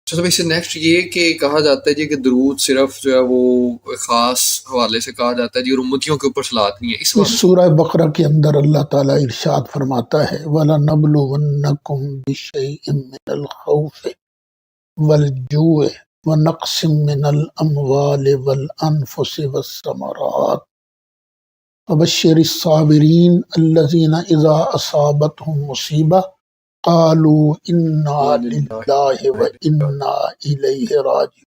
اچھا، تو اس سے نیکسٹ یہ کہ کہا جاتا ہے جی کہ درود صرف جو ہے وہ خاص حوالے سے کہا جاتا ہے جی، اور امتیوں کے اوپر صلوات نہیں ہے، اس اس حوالے سے سورہ بقرہ کے اندر اللہ تعالیٰ ارشاد فرماتا ہے وَلَنَبْلُوَنَّكُمْ بِشَيْءٍ مِّنَ الْخَوْفِ وَالْجُوعِ وَنَقْصٍ مِّنَ الْأَمْوَالِ وَالْأَنفُسِ وَالثَّمَرَاتِ وَبَشِّرِ الصَّابِرِينَ الَّذِينَ إِذَا أَصَابَتْهُم مُّصِيبَةٌ قَالُوا إِنَّا لِلَّهِ وَإِنَّا إِلَيْهِ راجعون۔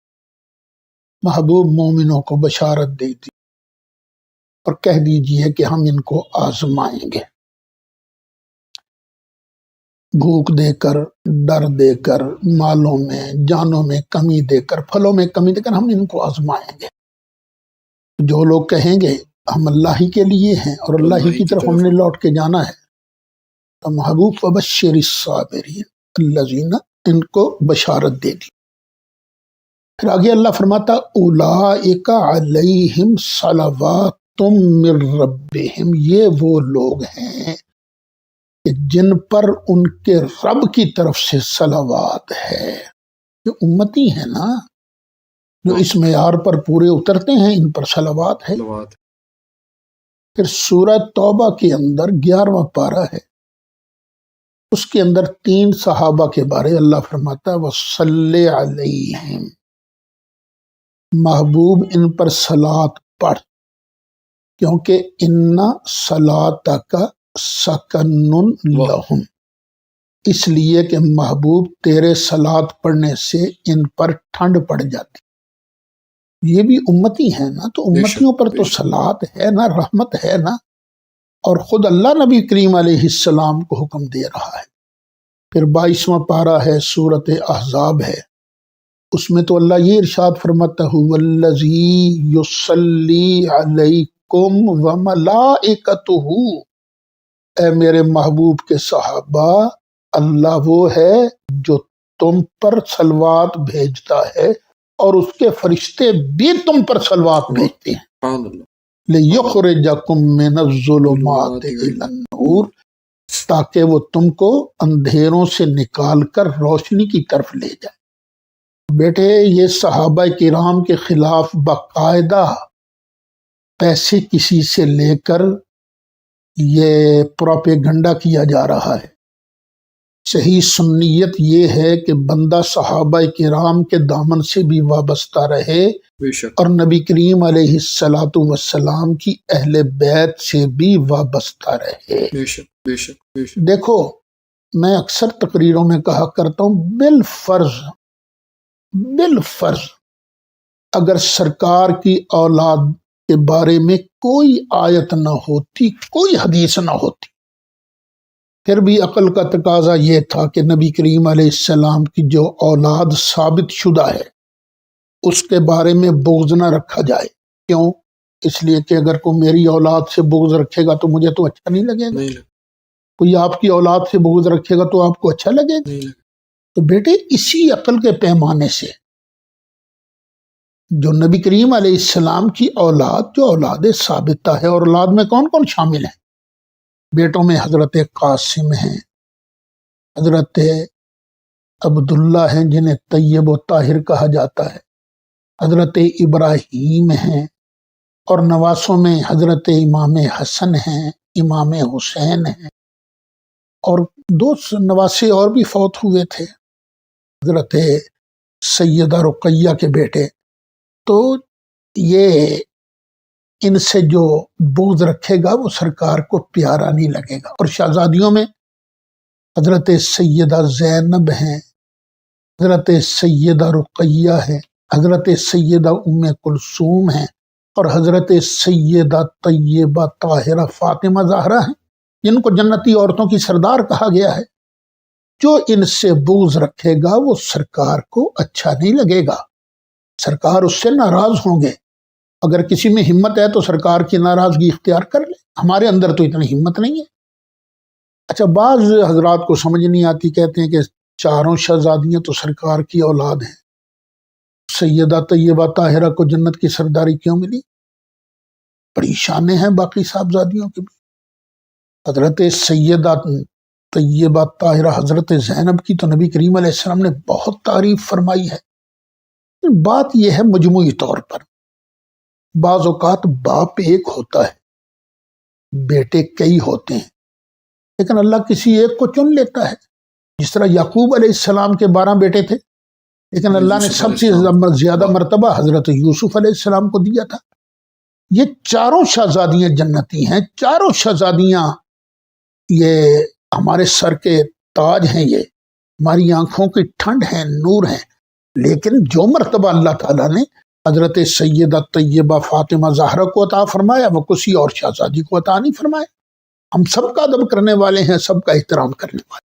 محبوب مومنوں کو بشارت دے دی اور کہہ دیجئے کہ ہم ان کو آزمائیں گے، بھوک دے کر، ڈر دے کر، مالوں میں جانوں میں کمی دے کر، پھلوں میں کمی دے کر ہم ان کو آزمائیں گے۔ جو لوگ کہیں گے ہم اللہ ہی کے لیے ہیں اور اللہ ہی کی طرف ہم نے لوٹ کے جانا ہے، تو محبوب فبشر الصابرین الذین، ان کو بشارت دے دی۔ پھر آگے اللہ فرماتا اولئک علیہم صلوات من ربہم، یہ وہ لوگ ہیں کہ جن پر ان کے رب کی طرف سے صلوات ہے۔ یہ امتی ہیں نا جو اس معیار پر پورے اترتے ہیں، ان پر صلوات ہے۔ صلوات۔ پھر سورہ توبہ کے اندر 11واں پارہ ہے، اس کے اندر 3 صحابہ کے بارے اللہ فرماتا ہے وَصَلِّ عَلَيْهِمْ، محبوب ان پر صلوات پڑھ، کیونکہ اِنَّ صَلَاتَكَ سَكَنٌ لَهُمْ، اس لیے کہ محبوب تیرے صلوات پڑھنے سے ان پر ٹھنڈ پڑ جاتی۔ یہ بھی امتی ہیں نا، تو امتیوں پر تو صلوات ہے نا، رحمت ہے نا، اور خود اللہ نبی کریم علیہ السلام کو حکم دے رہا ہے۔ پھر 22واں پارہ ہے، سورۃ احزاب ہے، اس میں تو اللہ یہ ارشاد فرماتا ہے والذی یصلی علیکم وملائکتہ، اے میرے محبوب کے صحابہ، اللہ وہ ہے جو تم پر صلوات بھیجتا ہے اور اس کے فرشتے بھی تم پر صلوات بھیجتے ہیں۔ لِیُخْرِجَکُم مِّنَ الظُّلُمَاتِ إِلَى النُّورِ، تاکہ وہ تم کو اندھیروں سے نکال کر روشنی کی طرف لے جائے۔ بیٹے یہ صحابہ کرام کے خلاف باقاعدہ پیسے کسی سے لے کر یہ پروپیگنڈا کیا جا رہا ہے۔ صحیح سنیت یہ ہے کہ بندہ صحابہ کرام کے دامن سے بھی وابستہ رہے اور نبی کریم علیہ الصلاۃ والسلام کی اہل بیت سے بھی وابستہ رہے۔ دیکھو میں اکثر تقریروں میں کہا کرتا ہوں بالفرض اگر سرکار کی اولاد کے بارے میں کوئی آیت نہ ہوتی، کوئی حدیث نہ ہوتی، پھر بھی عقل کا تقاضا یہ تھا کہ نبی کریم علیہ السلام کی جو اولاد ثابت شدہ ہے اس کے بارے میں بغض نہ رکھا جائے۔ کیوں؟ اس لیے کہ اگر کوئی میری اولاد سے بغض رکھے گا تو مجھے تو اچھا نہیں لگے گا، کوئی آپ کی اولاد سے بغض رکھے گا تو آپ کو اچھا لگے گا۔ تو بیٹے اسی عقل کے پیمانے سے جو نبی کریم علیہ السلام کی اولاد جو اولاد ثابتہ ہے، اور اولاد میں کون کون شامل ہیں؟ بیٹوں میں حضرت قاسم ہیں، حضرت عبداللہ ہیں جنہیں طیب و طاہر کہا جاتا ہے، حضرت ابراہیم ہیں، اور نواسوں میں حضرت امام حسن ہیں، امام حسین ہیں، اور 2 نواسے اور بھی فوت ہوئے تھے، حضرت سیدہ رقیہ کے بیٹے۔ تو یہ ان سے جو بغض رکھے گا وہ سرکار کو پیارا نہیں لگے گا۔ اور شہزادیوں میں حضرت سیدہ زینب ہیں، حضرت سیدہ رقیہ ہیں، حضرت سیدہ ام کلثوم ہیں، اور حضرت سیدہ طیبہ طاہرہ فاطمہ زہرا ہیں، جن کو جنتی عورتوں کی سردار کہا گیا ہے۔ جو ان سے بغض رکھے گا وہ سرکار کو اچھا نہیں لگے گا، سرکار اس سے ناراض ہوں گے۔ اگر کسی میں ہمت ہے تو سرکار کی ناراضگی اختیار کر لے، ہمارے اندر تو اتنی ہمت نہیں ہے۔ اچھا بعض حضرات کو سمجھ نہیں آتی، کہتے ہیں کہ 4 شہزادیاں تو سرکار کی اولاد ہیں، سیدہ طیبہ طاہرہ کو جنت کی سرداری کیوں ملی؟ بڑی شانیں ہیں باقی صاحبزادیوں کی بھی۔ حضرت سیدہ طیبہ طاہرہ حضرت زینب کی تو نبی کریم علیہ السلام نے بہت تعریف فرمائی ہے۔ بات یہ ہے مجموعی طور پر بعض اوقات باپ ایک ہوتا ہے، بیٹے کئی ہوتے ہیں، لیکن اللہ کسی ایک کو چن لیتا ہے۔ جس طرح یعقوب علیہ السلام کے 12 بیٹے تھے، لیکن اللہ نے سب سے زیادہ مرتبہ حضرت یوسف علیہ السلام کو دیا تھا۔ یہ چاروں شہزادیاں جنتی ہیں، چاروں شہزادیاں یہ ہمارے سر کے تاج ہیں، یہ ہماری آنکھوں کی ٹھنڈ ہیں، نور ہیں، لیکن جو مرتبہ اللہ تعالیٰ نے حضرت سیدہ طیبہ فاطمہ زہرا کو عطا فرمایا وہ کسی اور شہزادی کو عطا نہیں فرمایا۔ ہم سب کا ادب کرنے والے ہیں، سب کا احترام کرنے والے۔